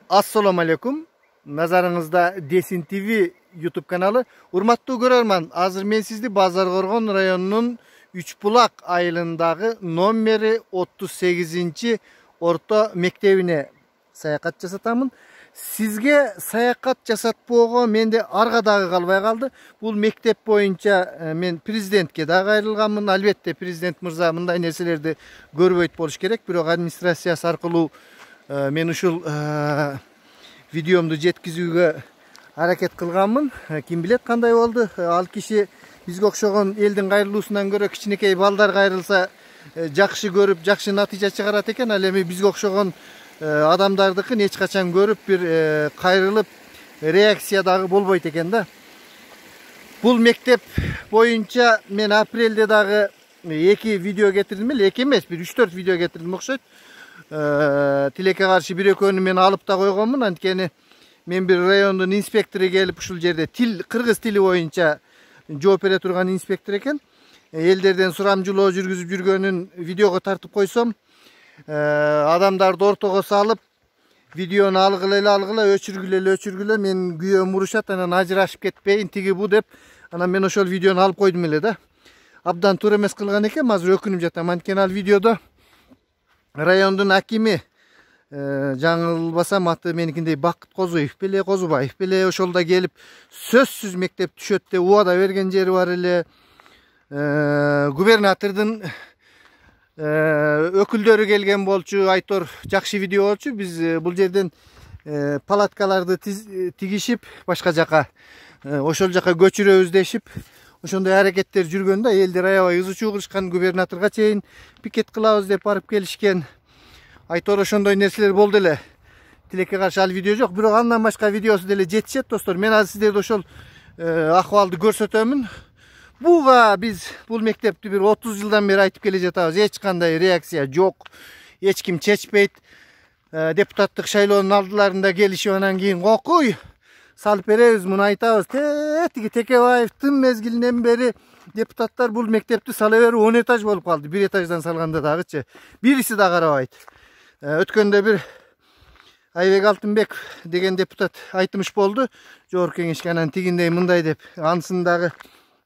Assalamu alaikum. Nazarınızda Desin TV YouTube kanalı. Urmattуу көрөрман, азыр мен сизди Базаркоргон районунун Үч Булак айылындагы номери 38 орто мектебине саякат жасатамын. Сизге саякат жасатпоого менде арга дагы калбай калды. Бул мектеп боюнча мен президентке дагы кайрылганмын. Албетте президент мырза мындай нерселерди көрбөйт болуш керек. Бирок администрациясы аркылуу мен ушул видеомду жеткизүүгө аракет кылганмын. Ким билет кандай болду? Ал киши бизге окшогон элдин кайрылуусунан көрө кичинекей балдар кайрылса жакшы көрүп, жакшы натыйжа чыгарат экен. Ал эми бизге окшогон адамдардыкын эч качан көрүп бир кайрылып реакция дагы болбойт экен да. Бул мектеп боюнча мен апрелде дагы 2 видео кетирдим эле, 2 эмес, бир 3-4 видео кетирдим окшойт. Тилекке каршы бир экөөнү мен алып да койгонмун. Анткени мен бир райондун инспектору келип ушул жерде кыргыз тили боюнча жооп бере турган инспектор экен. Элдерден сурамжылоо жүргүзүп жүргөнүн видеого тартып койсом, адамдарды ортого салып видеону алгыла өчүргүлө мен күйөөм урушат, анан ажырашып кетпейин тиги бу деп, анан мен ошол видеону алып койдум эле да. Абдан туура эмес кылган экенм, азыр өкүнүп жатам. Анткени ал видеодо райондун акими, жаңылбасам аты меникиндей Бакыт Козубаев беле ошол да келип сөзсүз мектеп түшөт деп убада берген жери бар эле. Губернатордун өкүлдөрү келген болчу, Айтор жакшы видео болчу. Биз бул жерден палаткаларды тигишип башка жака, ошол жака көчүрөбүз дешип, ошондой аракеттер жүргөндө элдер аябай ызы чуу кылышкан. Губернаторго чейин пикет кылабыз деп барып келишкен. Айтор ошондой нерселер болду эле. Тилекке каршы ал видео жок, бирок андан башка видеосу деле жетишет достор. Мен азыр сиздерге ошол акыбалды көрсөтөмүн. Буга биз бул мектепти бир 30 жылдан бери айтып келе жатабыз. Эч кандай реакция жок. Эч ким чечпейт. Депутаттык шайлоонун алдыларында келишип анан кийин кокуй салып беребиз, муну айтабыз. Тиги Текебаевдин мезгилинен бери депутаттар бул мектепти сала берип 10 этаж болуп калды. 1 этаждан салганда дагычы бириси да карабайт. Өткөндө бир Айбек Алтынбек деген депутат айтымыш болду жогорку кеңешке, анан тигиндей мындай деп, ансын дагы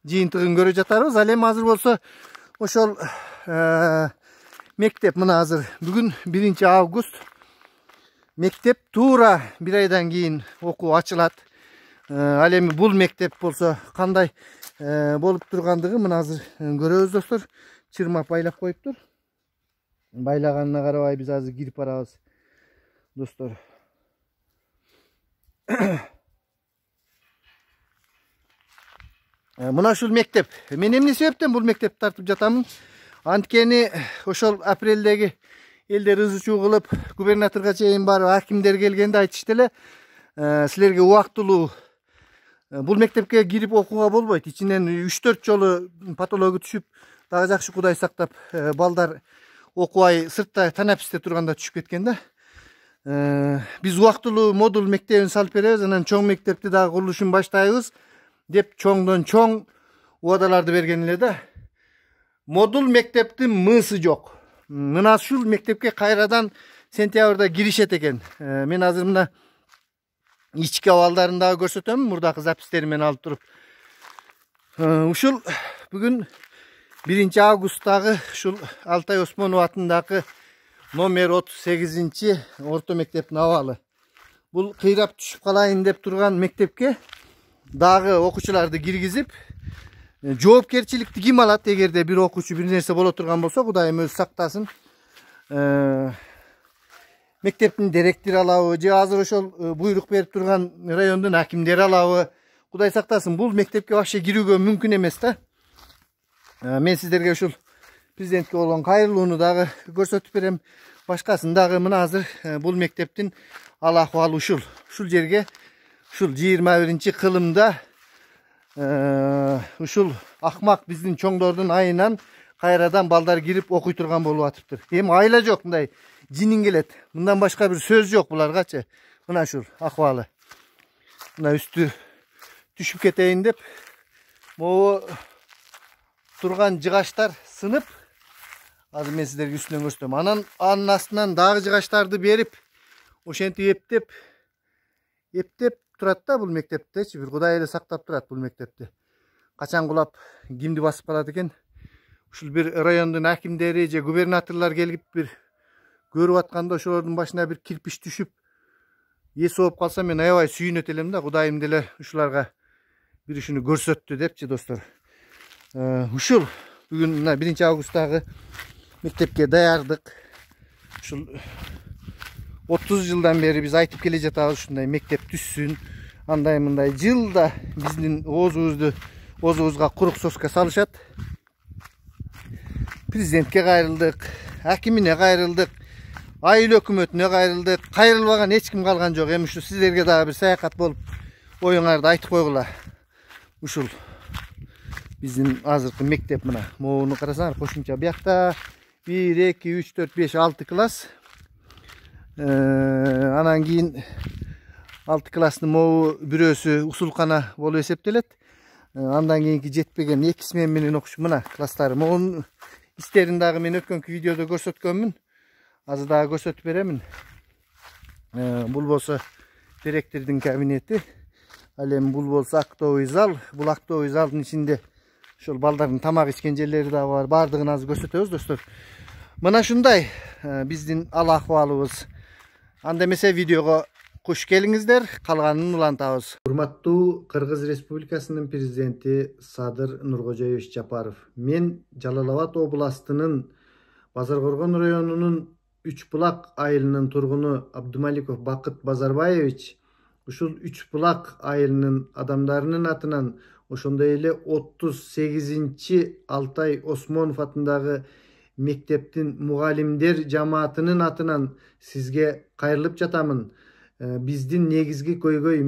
жыйынтыгын көрө жатарбыз. Ал эми азыр болсо ошол мектеп мына азыр бүгүн 1 август. Мектеп туура 1 айдан кийин окуу ачылат. Ал эми бул мектеп болсо кандай болуп тургандыгы мына азыр көрөбүз достор. Чырмап байлап коюптур. Байлаганына карабай биз азыр кирип барабыз достор. Мына ушул мектеп. Мен эмне себептен бул мектепти тартып жатамын? Анткени ошол апрелдеги элдер ызы чуу кылып, губернаторго чейин барып, акимдер келгенде айтышты эле, силерге убактылуу бул мектепке кирип окууга болбойт. Ичинен 3-4 жолу патологу түшүп, дагы жакшы Кудай сактап, балдар окубай сыртта танаписте турганда түшүп кеткен да. Биз убактылуу модуль мектебин салып беребиз, анан чоң мектепти дагы курулушун баштайбыз деп чоңдон чоң убадаларды берген эле да. Модуль мектептин мысы жок. Мына ушул мектепке кайрадан сентябрда киришет экен. Мен азыр мына ички абалдарын дагы көрсөтөм, мурдакы запистерин мен алып туруп. Ушул бүгүн 1 августтагы ушул Алтай Осмонов атындагы номер 38 орто мектептин абалы. Бул кыйрап түшүп калайын деп турган мектепке дагы окуучуларды киргизип, жоопкерчиликти ким алат эгерде бир окуучу бир нерсе боло турган болсо, Кудайым өзү сактасын. Мектептин директору алабы же азыр ошол буйрук берип турган райондун акимдери алабы, Кудай сактасын. Бул мектепке вообще кирүүгө мүмкүн эмес да. Мен сиздерге ушул президентке болгон кайрылууну дагы көрсөтүп берем. Башкасын дагы мына азыр бул мектептин ал акыбалы ушул жерге ушул 21 кылымда ушул акмак биздин чоңдордун айынан кайрадан балдар кирип окуй турган болуп атыптыр. Эми айла жок, мындай жинин келет. Мындан башка бир сөз жок буларгачы. Мына ушул акыбалы. Мына үстү түшүп кетейин деп могу турган жыгаштар сынып, азыр мен сиздерге үстүнөн көрсөтөм. Анын астынан дагы жыгаштарды берип, ошентип эптеп Eптеп турат да бул мектептечи, бир Кудай эле сактап турат бул мектепти. Качан кулап кимди басып калат экен? Ушул бир райондун акимдери же губернаторлор келип бир көрүп атканда ошолордун башына бир кирпич түшүп эс болуп калса мен аябай сүйүнөт элем да. Кудайым деле ушуларга бир ушуну көрсөттү депчи достор. Ушул бүгүн мына 1 августтагы мектепке даярдык. Ушул 30 жылдан бери биз айтып келе жатабыз ушундай мектеп түссүн. Андай мындай жылда биздин оозубузга курук соска салышат. Президентке кайрылдык, акимине кайрылдык, айыл өкмөтүнө кайрылдык. Кайрылбаган эч ким калган жок. Эми ушу сиздерге дагы бир саякат болуп оюңарды айтып койгула. Ушул биздин азыркы мектеп мына. Могуну карасаңар, кошумча биякта 1, 2, 3, 4, 5, 6 класс. Анан кийин 6 класстын могу бирөөсү усулкана болуп эсептелет. Андан кийинки жетпеген 2 смен менен окушу мына класстары. Могунун истерин дагы мен өткөнкү видеодо көрсөткөнмүн. Азыр дагы көрсөтүп беремин. Бул болсо директордун кабинети. Ал эми бул болсо актовый зал. Бул актовый залдын ичинде ошол балдардын тамак ичкен жерлери дагы бар. Бардыгын азыр көрсөтөбүз достор. Мына ушундай биздин ал акыбалыбыз. Анда эмесе видеого куш келиңиздер, калганын улантабыз. Урматтуу Кыргыз Республикасынын президенти Садыр Нуркожоевич Жапаров. Мен Жалал-Абад областынын Базаркоргон районунун Үч Булак айылынын тургуну Абдумаликов Бакыт Базарбаевич ушул Үч Булак айылынын адамдарынын атынан ошондой эле 38-чи Алтай Осмонов атындагы мектептин мугалимдер жамаатынын атынан сизге кайрылып жатамын. Биздин негизги көйгөйү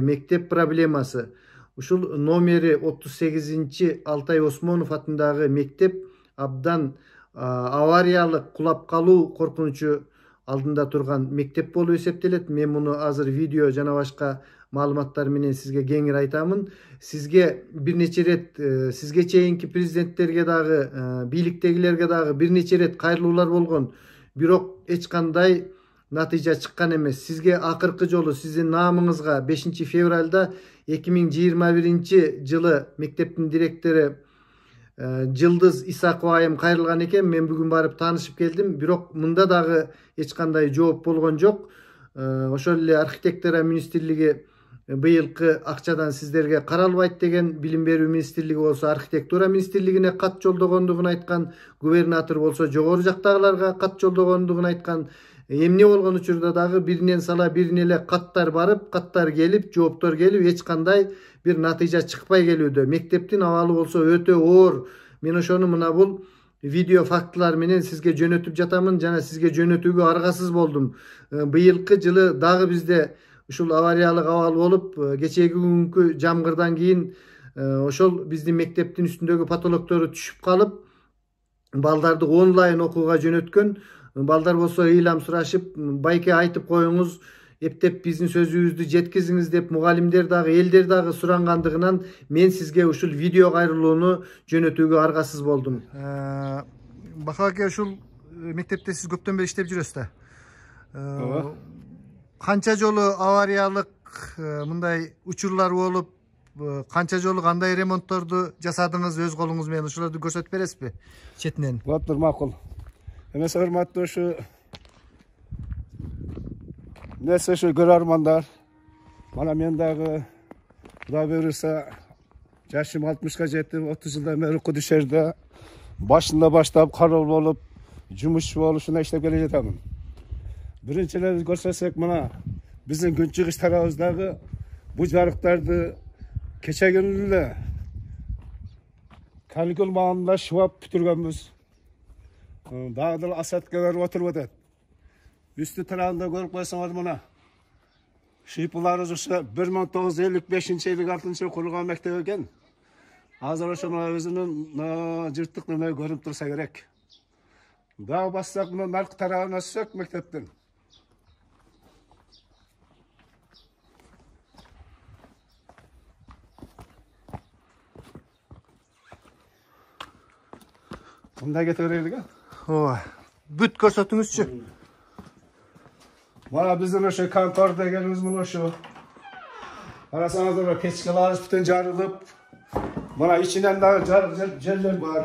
мектеп проблемасы. Ушул номери 38-чи Алтай Осмонов атындагы мектеп абдан авариялык кулап калуу коркунучу алдында турган мектеп болуп эсептелет. Мен муну азыр видео жана башка маалыматтар менен сизге кеңири айтамын. Сизге бир нече рет, сизге чейинки президенттерге дагы, бийликтегилерге дагы бир нече рет кайрылуулар болгон. Бирок эч кандай натыйжа чыккан эмес. Сизге акыркы жолу сиздин наамыңызга 5 февралда 2021 жылы мектептин директору Жылдыз Исакова айым кайрылган экен. Мен бүгүн барып таанышып келдим. Бирок мында дагы эч кандай жооп болгон жок. Ошол эле архитектура министрлиги быйылкы акчадан сиздерге каралбайт деген, билим берүү министрлиги болсо архитектура министрлигине кат жолдогондугун айткан, губернатор болсо жогору жактагыларга кат жолдогондугун айткан. Эмне болгон учурда дагы биринен сала бирине эле каттар барып, каттар келип, жооптор келип, эч кандай бир натыйжа чыкпай келүүдө. Мектептин абалы болсо өтө оор. Мен ошону мына бул видео фактылар менен сизге жөнөтүп жатамын жана сизге жөнөтүүгө аргасыз болдум. Быйылкы жылы дагы бизде ушул авариялык абал болуп, кечеги күнкү жамгырдан кийин ошол биздин мектептин үстүндөгү потолоктору түшүп калып, балдарды онлайн окууга жөнөткөн. Балдар болсо ыйлам сурашып, байке айтып коюңуз, эптеп биздин сөзүбүздү жеткизиңиз деп мугалимдер дагы, элдер дагы сурангандыгынан мен сизге ушул видео кайрылууну жөнөтүүгө аргасыз болдум. Бака аке, ушул мектепте сиз көптөн бери иштеп жүрөсүз да. Канча жолу авариялык мындай учурлар болуп, канча жолу кандай ремонтторду жасадыңыз өз колуңуз менен? Ошолорду көрсөтүп бересизби четинен? Болуптур, макул. Эмес урматтуу ушу нерсе ушу көрөрмандар. Мана мен дагы Кудай буйруса жашым 60ка жетип, 30 жылдан бери окуу жерде башында баштап кароо болуп, жумушчу болуп ушундай иштеп келе жатамын. Биринчилен көрсөтсөк, мына биздин күнчүгүш тарабыбыздагы бу жарыктарды кече күнү эле каникул маалында шубап бүтүргөнбүз. Дагы да асаткалар отуруп атат. Үстү тарабында көрүп койсоңор, мына шыйпыларыбыз ушу 1955-56 курулган мектеп экен. Азыр ошо өзүнүн жыртык неме көрүнүп турса керек. Дагы бассак, мына наркы тарабына түшсөк мектептин. Мындай кете берелик. Ооба. Бүт көрсөтүңүзчү. Mana bizden o'sha kontor deganimiz mana shu. Qarasangiz, pechkalar butun jarilib, mana ichidan da jellar bor.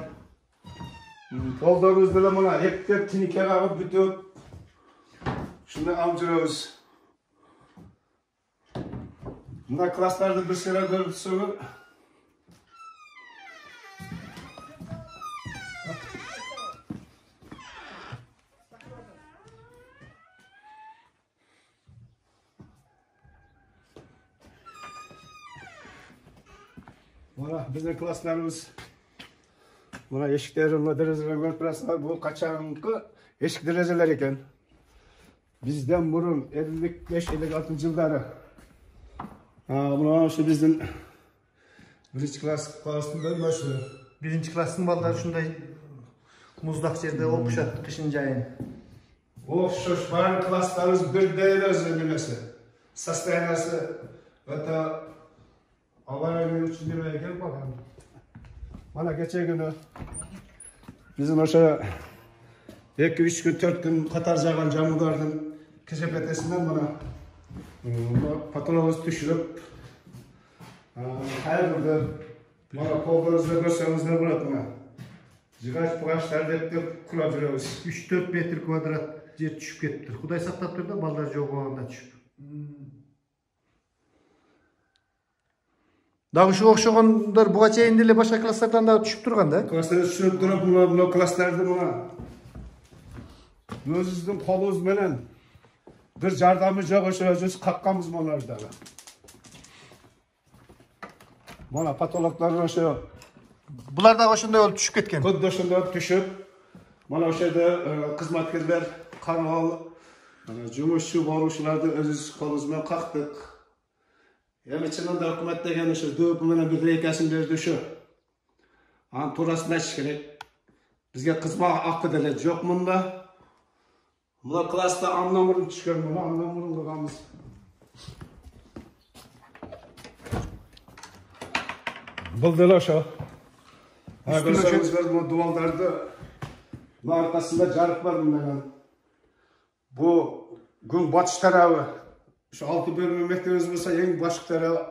Pollarimiz bilan mana hep tinikaga qilib bitib, shuni amjiramiz. Bunda klasslarda bir sira ko'rib tursangiz, mana bizning klasslarimiz, mana eshiklarni, derazalarni ko'rib turasizlar, bu qachonki eshik derazalar ekan. Bizden burun 55-56 yılları. Bunu şu bizden birinci klasında başlıyor. Birinci klassın balları şunday muzdaq yerde okuşat kışın jayın. Şu bari klaslarımız bir değil özlemesi. Состояниясы это аварийный için demeye gel bakalım. Bana geçen günü bizim aşağı 2-3 gün 4 gün Katar jağan jamudardın kesepetesinden bana patologuz düşürüp her burada bana kollarınızda görseniz ne болады bana? Жигач пугаштарды деп кулап жүрөбүз. 3-4 metr kvadrat жер түшүп кетиптир. Кудай сактап тур да балдар жок болгондо түшүп. Дагы ушуга окшогондор буга чейин деле башка класстардан да түшүп турган да. Класстарда түшүп туруп, мына класстарды мына өзүбүздүн колубуз менен bir жардамы жок ошо какканбыз буларды. Мына патологдор ошо Bular da ошондой болуп түшүп кеткен. Коддо ошондой түшүп, мына ошо жерде кызматкерлер кармал, жумушчу болушуларды өзүбүз колубуз менен кактык. Эми чынында өкмөт деген ошо дөп менен бир экесин берди ошо. Анын туурасын айтыш керек. Бизге кызмат акы деле жок мында. Мына класста амнамырын түшкөн, мына амнамырын кылганбыз. Бул деле ошо. Görüyorsunuz bu duvarlarda arkasında jarık var bunların. Bu gün batış tarafı. Şu 6 bölüm mektebimiz olsa en başlık tarafı.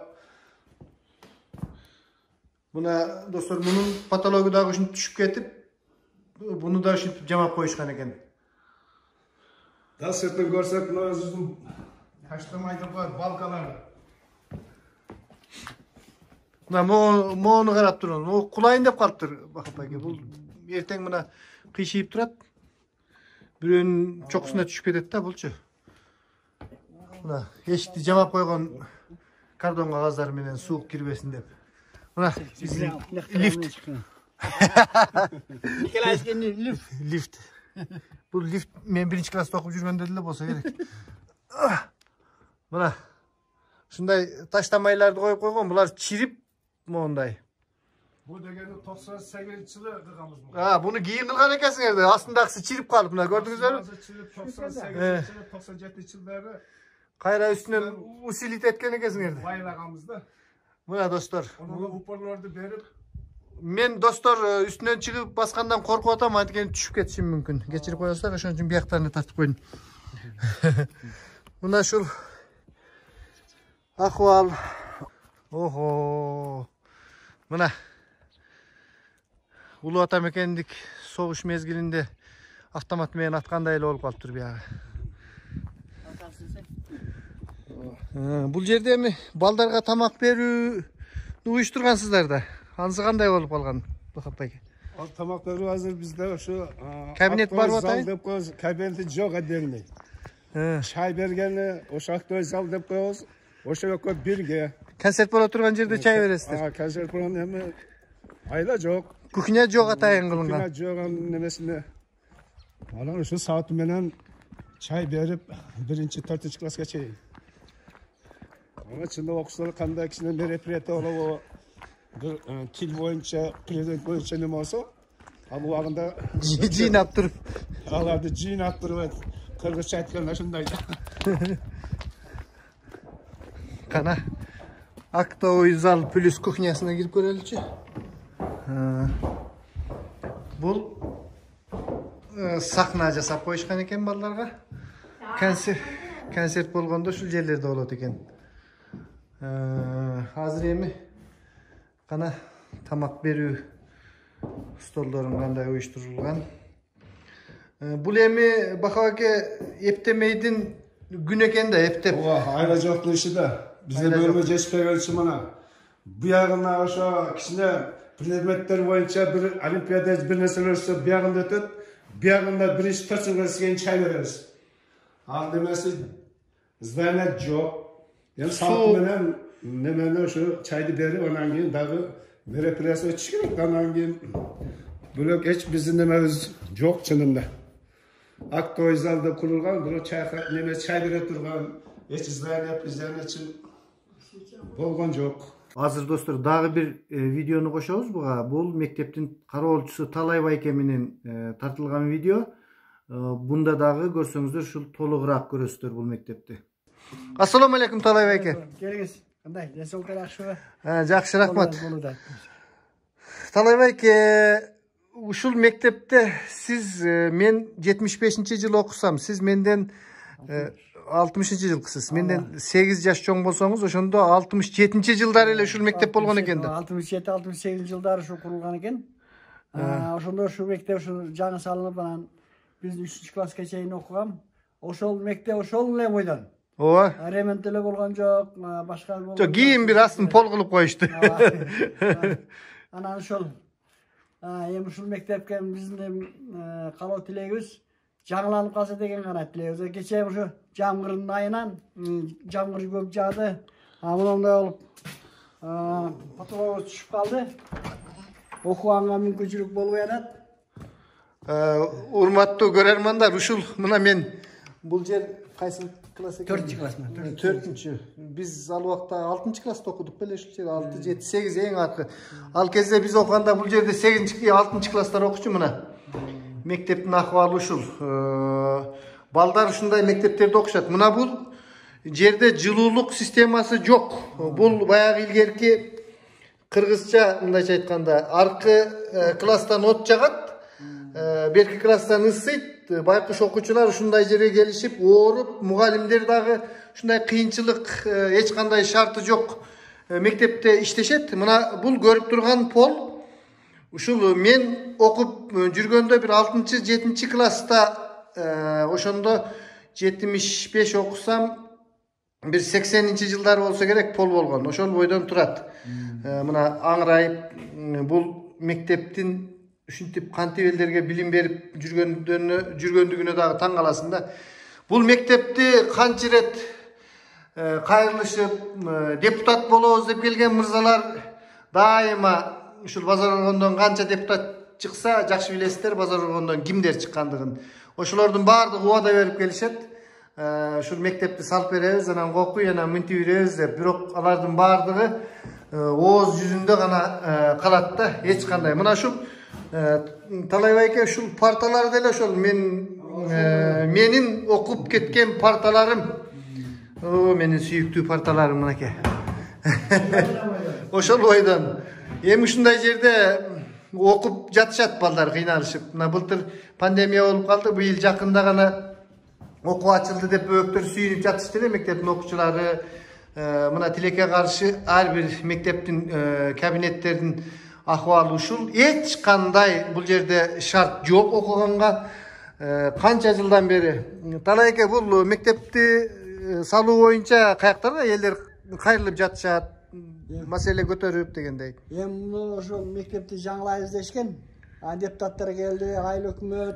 Buna dostlar bunun patologu da şimdi düşüp ketip bunu da şimdi jamap koyuşkan eken. Daha sırtını görsek ne özümüzün taşlamaydı var balkalar. Mına moğunu qarap durun. O kulayın dep kalıptır. Bakıp ake. Bu erteң mına kıyışıyıp durat. Biröөнүн çokusuna düşüp ketет da bulçu. Mına eşikti jamap koygon kardon kagazları menen suuk kirбесин деп. Mına lift. Lift. Bu lift men birinci klasta okup жүргөндө деле болсо керек. Mına şunday taşlamaylardı koyup koygon bular çirip monday. Bu degeni 98 yılı kılganбыз mı? Ha, bunu giyin kılgan ekensingер de. Aslındakысы çirip kalıp mına gördünüzдөр mü? 98 yılı, 97 yılları Kayra üstünden usilit etken ekensingер de. Baylagamızda. Mına dostlar. Onu uporlardı berip. Men dostlar üstünden çıkıp baskandan korkup atam, antkeni düşüp ketişim mümkün. Geçirip koyarsak ошон үчүн biyaklarını tartıp koyun. Mına şul ahval. Oho. Mına Ulu Ata Mekendik soğuş mezgilinde avtomat menen atkандай эле болуp калыптыр бияга. Бул жерде эми балдарга тамак берүүнү уюштургансыздар да. Анысы кандай болуп калган Бакап байке? Al tamakları hazır bizde şu Kabinet var mı atay? Kabineti çok edildi. Çay bergeni o şaktoy zal dep koyuz. O şöyle birge. Konsert bola turgan jerde çay beresizdir. Konsert bolan hem ayla çok. Kuchня жок атайын кылынган. Kuchня жоған немесine. Alan şu saat menen çay berip 1-4 klaska çay. Ama çında okusunlar kanda kişinin merepiyeti ola o til boyunca, prezident boyunca ne olsa bu vaqında Jinap turup. Alarda jinap turup Kırgızça aytkanlar şundaydı. Kana Aktoy zal plus kuchнясына кирип көрөлүчү. Бул сахна жасап коюшкан экен балдарга. kontsert болгондо ушул жерлерде болот экен. Азыр эми кана тамак берүү столдорун кандай уюштурулган. Бул эми Бакабаке эптемейдин күн экен да, эптеп. Ооба, айла жоктун иши да. Бизде бөлмө жетишпеген үчүн мына буягына ошо кичине предметтер боюнча бир олимпиада бир нерселер өтсө буягында өтөт. Буягында биринчи 4 жылга чейин чай беребиз. Ал демеси здание жок. Эми салт менен немени ошо чайды берип, анан кийин дагы мероприятие өтүш керек. Анан кийин бөлөк эч биздин немебиз жок чынында. Актовый залда курулган, бирок чай бере турган эч здание үчүн болгон жок. Азыр достор дагы бир видеону кошобуз буга. Бул мектептин кароолчусу Талай байке менен тартылган видео. Бунда дагы көрсөңүздөр ушул толугураак көрөсүздөр бул мектепти. Ассаламу алейкум Талай байке. Келиңиз. Кандай? Денсаулыктар жакшыбы? Жакшы, рахмат. Талай байке, ушул мектепте сиз мен 75-жылы окусам, сиз менден 60-жылкысыз. Менден 8 жаш чоң болсоңуз, ошондо 67-жылдары эле ушул мектеп болгон экен да. 67-68 жылдары ушу курулган экен. Ошондо ушу мектеп ушу жаңы салынып, анан биз 3-класска чейин окугам. Ошол мектеп ошол эле бойдон. Ооба. Ремонт эле болгон жок, башка болгон. Жок, кийин бир астын пол кылып коюшту. Анан ошол эми ушул мектепке биздин калоо тилегибиз жаңыланып калса деген гана тилебиз. Кечээ ушу жамгырдын айынан жамгыр көп жаады. Мындай болуп потологубуз түшүп калды. Окуганга мүмкүнчүлүк болбой атат. Урматтуу көрөрмандар, ушул мына мен бул жер кайсы класс экен? 4-класс. 4-чү. Биз ал убакта 6-класста окудук беле ушул жерде, 6, 7, 8 эң аркы. Ал кезде биз окуганда бул жерде 8-чи, 6-класстар окучу мына. Мектептин акыбалы ушул. Балдар ушундай мектептерде окушат. Мына бул жерде жылуулук системасы жок. Бул баягы илгерки кыргызча мындайча айтканда, аркы класстан от жагат, берки класстан ысыйт. Байкуш окуучулар ушундай жерге келишип, ооруп, мугалимдер дагы ушундай кыйынчылык, эч кандай шарты жок мектепте иштешет. Мына бул көрүп турган пол ушул мен окуп жүргөндө бир 6-чы, 7-чи класста ошондо 75 окусам бир 80-чи жылдары болсо керек пол болгон. Ошол бойдон турат. Мына аңырайып бул мектептин ушинтип кантип элдерге билим берип жүргөндүгүнө дагы таң каласың да. Бул мектепти канча ирет кайрылышып депутат болобуз деп келген мырзалар дайыма ушул Базар Оргондон канча депутат чыкса, жакшы билесиздер Базар Оргондон кимдер чыккандыгын. Ошолордун баардыгы убада берип келишет. Ушул мектепти салып беребиз, анан окуй, анан мынтип үйрөбүз деп. Бирок алардын баардыгы ооз жүзүндө гана калат да, эч кандай. Мына ушул Талай байке ушул парталар деле ошол менин окуп кеткен парталарым. Менин сүйүктүү парталарым мынакей. Ошол бойдон. Эми ушундай жерде окуп жатышат балдар кыйналышып. Мына былтыр пандемия болуп калды, быйыл жакында гана окуу ачылды деп өктөр сүйүнүп жатышты эле мектептин окуучулары. Мына тилекке каршы ар бир мектептин кабинеттердин акыбалы ушул. Эч кандай бул жерде шарт жок окуганга. Канча жылдан бери. Талай эке, бул мектепти салуу боюнча каяктарга элдер кайрылып жатышат, маселе көтөрүп дегендей. Эми ошо мектепти жаңылайбыз дешкен. Депутаттар келди, айыл өкмөт,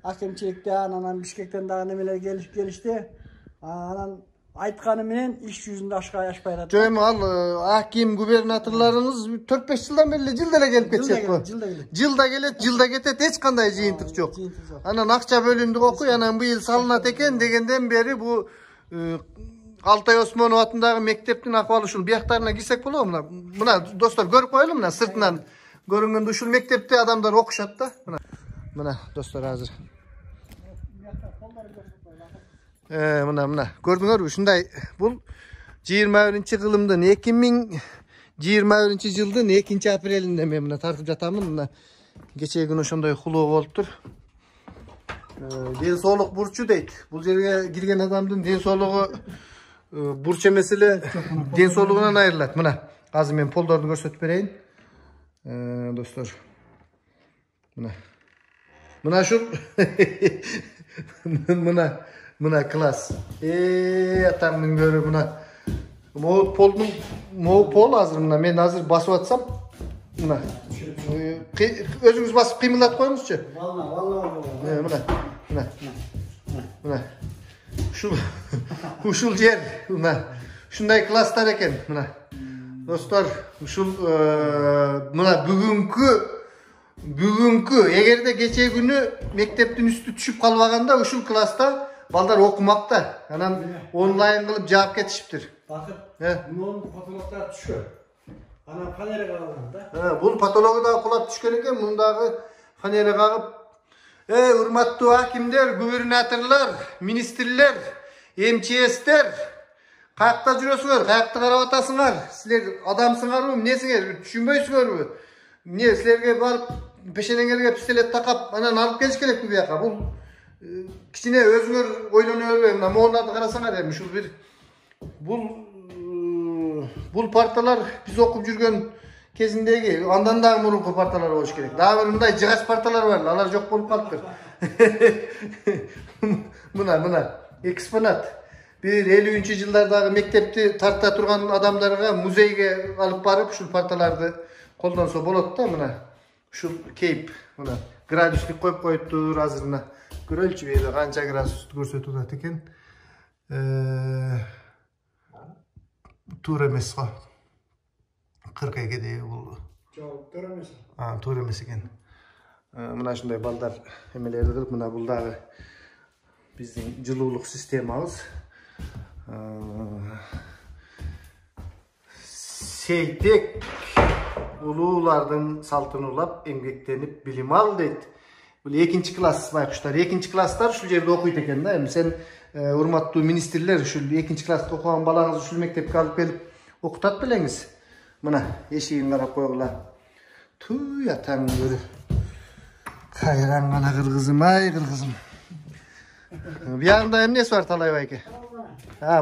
акимчиликтен, анан Бишкектен дагы немелер келишти. Анан айтканы менен иш жүзүндө ашпай атат. Жок, эми ал аким губернаторлоруңуз 4-5 жылдан бери жылда эле келип кетишет го. Жылда келет, жылда кетет, эч кандай жыйынтык жок. Анан акча бөлүндүк окуй, анан быйыл салынат экен дегенден бери бу Алтай Осмонов атындагы мектептин акыбалы ушул. Бияктарына кирсек болобу? Мына достор көрүп коелу, мына сыртынан көрүнгөндө ушул мектепте адамдар окушат да. Мына достор азыр. Мына көрдүңөрбү? Ушундай бул 21-кылымдын 2021-жылдын 2-апрелинде мен мына тартып жатамын. Мына кечээ күнү ошондой хулоо болуптур. Den sooluk burçu deyt. Bul жерге girgen adamдын den соолугу бурч эмес эле den соолугунан айрылат. Мына азыр мен полдорду көрсөтүп берейин. Достор. Мына ушул мына класс. Атамдын көрү мына. Могу пол азыр мына мен азыр басып атсам мына. Өзүңүз басып кыймылдатып коюңузчу. Мына. Ушул жер мына. Ушундай класстар экен мына. Достор, ушул мына бүгүнкү эгерде кече күнү мектептин үстү түшүп калбаганда ушул класста балдар окумакта. Анан онлайн кылып жаап кетишиптир. Bakın, bunun patologlar düşüyor. Ana panere kalan da. Bul patologu da kulap düşken eken, bundagı panere kagıp, urmattуу hakimler, gubernatörler, ministrler, MCS'ler, kayakta жүрөсүңөр, kayakta карап атасыңар. Силер адамсыңарбы, эмнесиңер, түшүнбөйсүңөрбү? Эмне силерге барып пешенеңерге пистолет такап, анан алып келиш керекпи буяка? Бул кичине өзүңөр ойлоно бербей, мына мооларды карасаңар эми ушул бир Бул парталар биз окуп жүргөн кезиндеги андан дагы мурунку парталар болуш керек. Дагы бир мындай жыгач парталар бар, алар жок болуп калыптыр. Мына экспонат. Бир 50-жылдардагы мектепти тарта турган адамдарга музейге алып барып ушул парталарды колдонсо болот да, мына. Ушул кейп, мына градусник коюп коюптур азыр мына. Көрөлчү бери канча градусту көрсөтүп атат экен. Тура эмес го. 42 бул. Жок, тура эмес. Тура эмес экен. Мына ушундай балдар эмелерди кылып, мына бул дагы биздин жылуулук системабыз. Сейтек улуулардын салтын улап, эмгектенип билим ал дейт. Бул 2-чи класс байкуштар. 2-чи класстар ушул жерде окуйт экен да. Эми сен урматтуу министрлер ушул 2-чи класста окуган балаңыз ушул мектепке алып келип окутат белеңиз. Мына эшигин карап койгула. Туй атаң көрү. Кайран гана кыргызым, ай кыргызым. Биягында эмнеси бар Талай байке?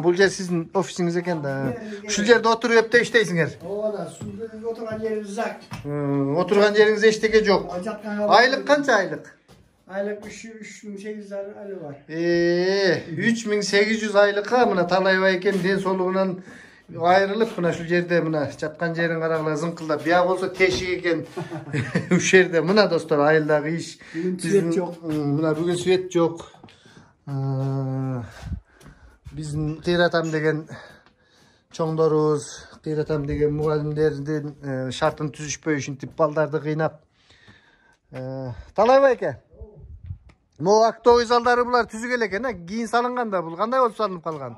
Бул жер сиздин офисиңиз экен да. Ушул жерде отуруп эптеп иштейсиңер. Ооба, отурган жерибиз жак. Отурган жериңизде эчтеке жок. Айлык канча айлык? Айлык 3800 айлык бар. 3800 айлыкка мына Талай байкен ден соолугунан айрылып мына ушул жерде мына жаткан жерин карагыла зыңкылдап. Бияк болсо тешик экен. Ушул жерде мына достор айылдагы иш. Свет жок. Мына бүгүн свет жок. Биздин кыйратам деген чоңдорубуз, кыйратам деген мугалимдердин шартын түзүшпөй ушинтип балдарды кыйнап. Талай байке. Могу актовый залдары булар түзүгө экен, кийин салынган да, бул кандай болуп салынып калган?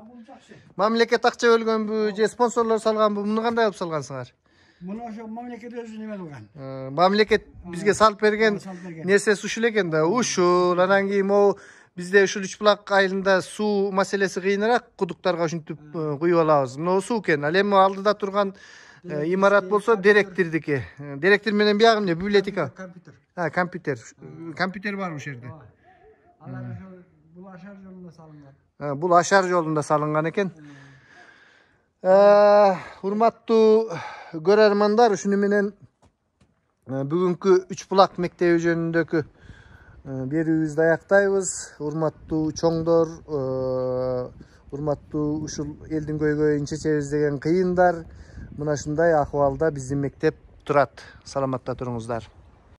Мамлекет акча бөлгөнбү, же спонсорлор салганбы, муну кандай болуп салгансыңар? Муну ошо мамлекет өзү неме кылган. Мамлекет бизге салып берген нерсеси ушул экен да, ушул, анан кийин могу бизде ушул Үч булак айылында суу маселеси кыйыныраак, кудуктарга ушинтип куюп алабыз. Могу суу экен. Ал эми алдыда турган имарат болсо директордики. Директор менен биягы эмне? Библиотека. Компьютер. Компьютер. Компьютер бар ушул жерде. Алар ошо бул ашар жолунда салынган. Бул ашар жолунда салынган экен. Урматтуу көрөрмандар, ушуну менен бүгүнкү Үч булак мектеби жөнүндөгү берүүбүздү аяктайбыз. Урматтуу чоңдор, урматтуу ушул элдин көйгөйүн чечебиз деген кыйындар. Мына ушундай акыбалда биздин мектеп турат. Саламатта туруңуздар.